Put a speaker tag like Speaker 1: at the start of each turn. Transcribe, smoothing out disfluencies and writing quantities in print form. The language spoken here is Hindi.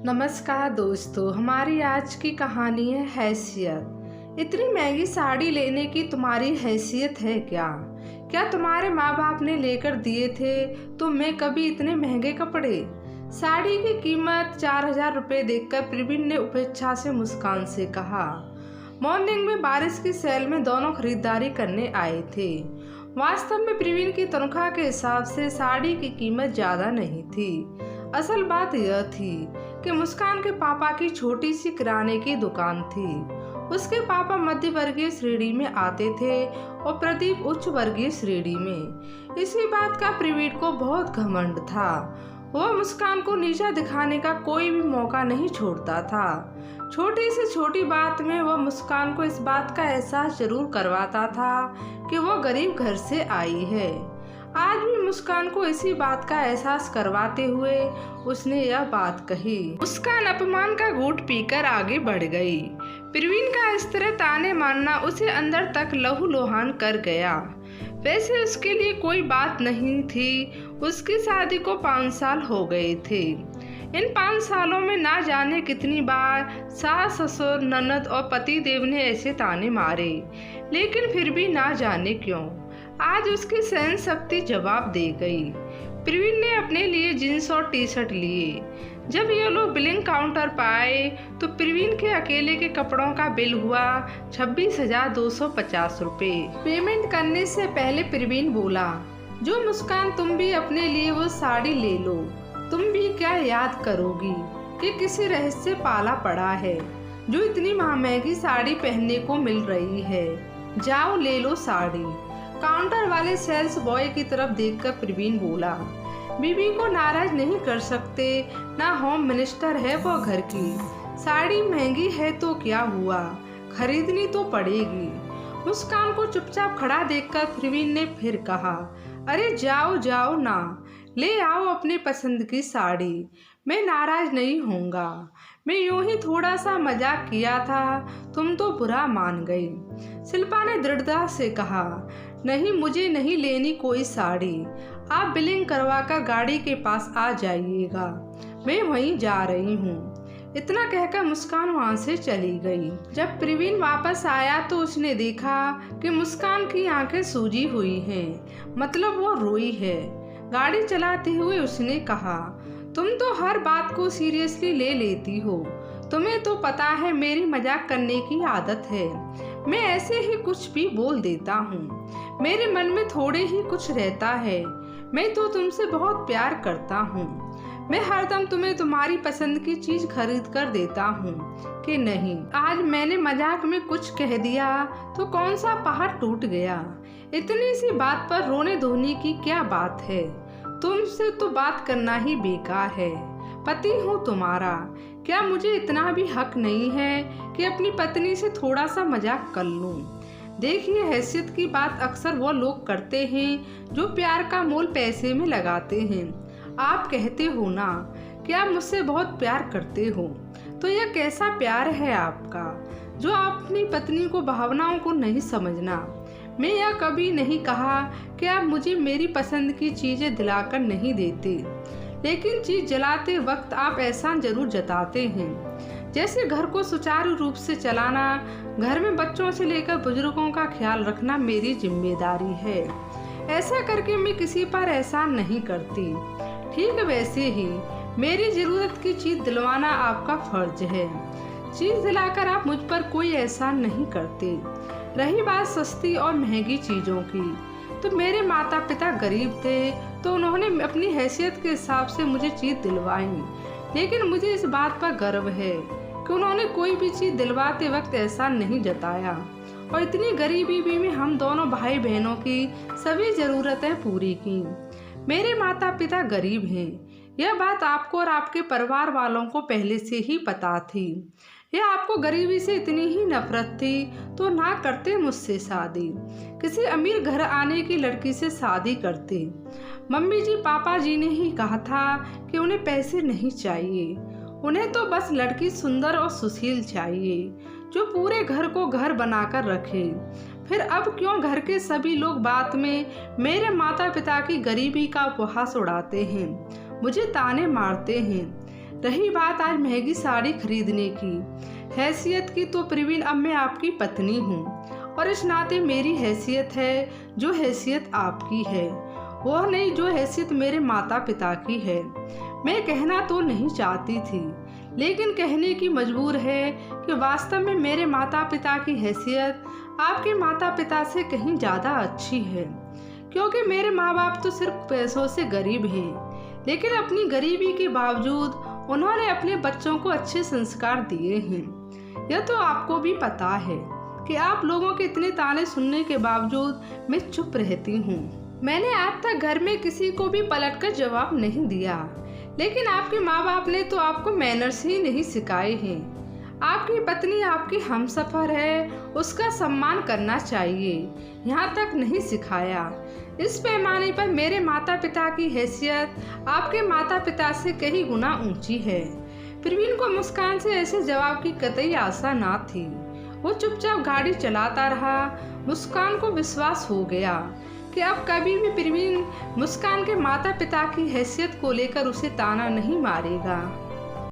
Speaker 1: नमस्कार दोस्तों, हमारी आज की कहानी है हैसियत। इतनी महंगी साड़ी लेने की तुम्हारी हैसियत है क्या? क्या तुम्हारे माँ बाप ने लेकर दिए थे तुम्हें कभी इतने महंगे कपड़े? साड़ी की कीमत 4000 रुपये देखकर प्रवीण ने उपेक्षा से मुस्कान से कहा। मॉर्निंग में बारिश की सेल में दोनों खरीदारी करने आए थे। वास्तव में प्रवीण की तनख्वाह के हिसाब से साड़ी की कीमत ज़्यादा नहीं थी। असल बात यह थी कि मुस्कान के पापा की छोटी सी किराने की दुकान थी। उसके पापा मध्य वर्गीय श्रेणी में आते थे और प्रदीप उच्च वर्गीय श्रेणी में। इसी बात का प्रवीण को बहुत घमंड था। वह मुस्कान को नीचा दिखाने का कोई भी मौका नहीं छोड़ता था। छोटी से छोटी बात में वह मुस्कान को इस बात का एहसास जरूर करवाता था कि वह गरीब घर से आई है। आज भी मुस्कान को इसी बात का एहसास करवाते हुए उसने यह बात कही। मुस्कान अपमान का घूंट पीकर आगे बढ़ गई। प्रवीण का इस तरह ताने मारना उसे अंदर तक लहूलुहान कर गया। वैसे उसके लिए कोई बात नहीं थी। उसकी शादी को 5 साल हो गए थे। इन 5 सालों में ना जाने कितनी बार सास, ससुर, ननद और पति देव ने ऐसे ताने मारे, लेकिन फिर भी ना जाने क्यों आज उसकी सहन शक्ति जवाब दे गई। प्रवीण ने अपने लिए जींस और टी शर्ट लिए। जब ये लोग बिलिंग काउंटर पर आए तो प्रवीण के अकेले के कपड़ों का बिल हुआ 26,250 रुपये। पेमेंट करने से पहले प्रवीण बोला, जो मुस्कान तुम भी अपने लिए वो साड़ी ले लो। तुम भी क्या याद करोगी कि किसी रहस्य पाला पड़ा है जो इतनी महंगी साड़ी पहनने को मिल रही है। जाओ ले लो साड़ी। काउंटर वाले सेल्स बॉय की तरफ देखकर प्रवीण बोला, बीबी को नाराज नहीं कर सकते, ना होम मिनिस्टर है वो घर की। साड़ी महंगी है तो क्या हुआ, खरीदनी तो पड़ेगी। मुस्कान को चुपचाप खड़ा देखकर प्रवीण ने फिर कहा, अरे जाओ जाओ ना, ले आओ अपने पसंद की साड़ी। मैं नाराज नहीं होऊंगा। मैं यूं ही थोड़ा सा मजाक किया था, तुम तो बुरा मान गई। शिल्पा ने दृढ़ता से कहा, नहीं, मुझे नहीं लेनी कोई साड़ी। आप बिलिंग करवाकर गाड़ी के पास आ जाइएगा, मैं वहीं जा रही हूँ। इतना कहकर मुस्कान वहाँ से चली गई। जब प्रवीण वापस आया तो उसने देखा कि मुस्कान की आंखें सूजी हुई हैं, मतलब वो रोई है। गाड़ी चलाते हुए उसने कहा, तुम तो हर बात को सीरियसली ले लेती हो। तुम्हें तो पता है मेरी मजाक करने की आदत है। मैं ऐसे ही कुछ भी बोल देता हूँ। मेरे मन में थोड़े ही कुछ रहता है। मैं तो तुमसे बहुत प्यार करता हूँ। मैं हरदम तुम्हें तुम्हारी पसंद की चीज खरीद कर देता हूँ कि नहीं। आज मैंने मजाक में कुछ कह दिया तो कौन सा पहाड़ टूट गया। इतनी सी बात पर रोने धोने की क्या बात है। तुमसे तो बात करना ही बेकार है। पति हूँ तुम्हारा, क्या मुझे इतना भी हक नहीं है कि अपनी पत्नी से थोड़ा सा मजाक कर लूं? देखिए, हैसियत की बात अक्सर वो लोग करते हैं जो प्यार का मोल पैसे में लगाते हैं। आप कहते हो ना कि आप मुझसे बहुत प्यार करते हो, तो यह कैसा प्यार है आपका जो आप अपनी पत्नी को भावनाओं को नहीं समझना। मैं यह कभी नहीं कहा कि आप मुझे मेरी पसंद की चीजें दिलाकर नहीं देते, लेकिन चीज जलाते वक्त आप एहसान जरूर जताते हैं। जैसे घर को सुचारू रूप से चलाना, घर में बच्चों से लेकर बुजुर्गों का ख्याल रखना मेरी जिम्मेदारी है। ऐसा करके मैं किसी पर एहसान नहीं करती। ठीक वैसे ही मेरी जरूरत की चीज दिलवाना आपका फर्ज है। चीज दिलाकर आप मुझ पर कोई एहसान नहीं करते। रही बात सस्ती और महंगी चीजों की, तो मेरे माता पिता गरीब थे तो उन्होंने अपनी हैसियत के हिसाब से मुझे चीज दिलवाई। लेकिन मुझे इस बात पर गर्व है कि उन्होंने कोई भी चीज दिलवाते वक्त एहसान नहीं जताया। और इतनी गरीबी भी में हम दोनों भाई बहनों की सभी जरूरतें पूरी की। मेरे माता पिता गरीब हैं, यह बात आपको और आपके परिवार वालों को पहले से ही पता थी। या आपको गरीबी से इतनी ही नफरत थी तो ना करते मुझसे शादी, किसी अमीर घर आने की लड़की से शादी करते। मम्मी जी पापा जी ने ही कहा था कि उन्हें पैसे नहीं चाहिए, उन्हें तो बस लड़की सुंदर और सुशील चाहिए जो पूरे घर को घर बनाकर रखे। फिर अब क्यों घर के सभी लोग बात में मेरे माता पिता की गरीबी का उपहास उड़ाते हैं, मुझे ताने मारते हैं। रही बात आज महंगी साड़ी खरीदने की, हैसियत की तो प्रवीण अब मैं आपकी पत्नी हूँ और इस नाते मेरी हैसियत है जो हैसियत आपकी है, वह नहीं जो हैसियत मेरे माता पिता की है। मैं कहना तो नहीं चाहती थी, लेकिन कहने की मजबूर है कि वास्तव में मेरे माता पिता की हैसियत आपके माता पिता से कहीं ज़्यादा अच्छी है, क्योंकि मेरे माँ बाप तो सिर्फ पैसों से गरीब हैं, लेकिन अपनी गरीबी के बावजूद उन्होंने अपने बच्चों को अच्छे संस्कार दिए हैं। यह तो आपको भी पता है कि आप लोगों के इतने ताने सुनने के बावजूद मैं चुप रहती हूँ। मैंने आज तक घर में किसी को भी पलटकर जवाब नहीं दिया, लेकिन आपके माँ बाप ने तो आपको मैनर्स ही नहीं सिखाए हैं। आपकी पत्नी आपकी हमसफर है, उसका सम्मान करना चाहिए, यहाँ तक नहीं सिखाया। इस पैमाने पर मेरे माता पिता की हैसियत आपके माता पिता से कई गुना ऊंची है। प्रवीण को मुस्कान से ऐसे जवाब की कतई आशा ना थी। वो चुपचाप गाड़ी चलाता रहा। मुस्कान को विश्वास हो गया कि अब कभी भी प्रवीण मुस्कान के माता पिता की हैसियत को लेकर उसे ताना नहीं मारेगा।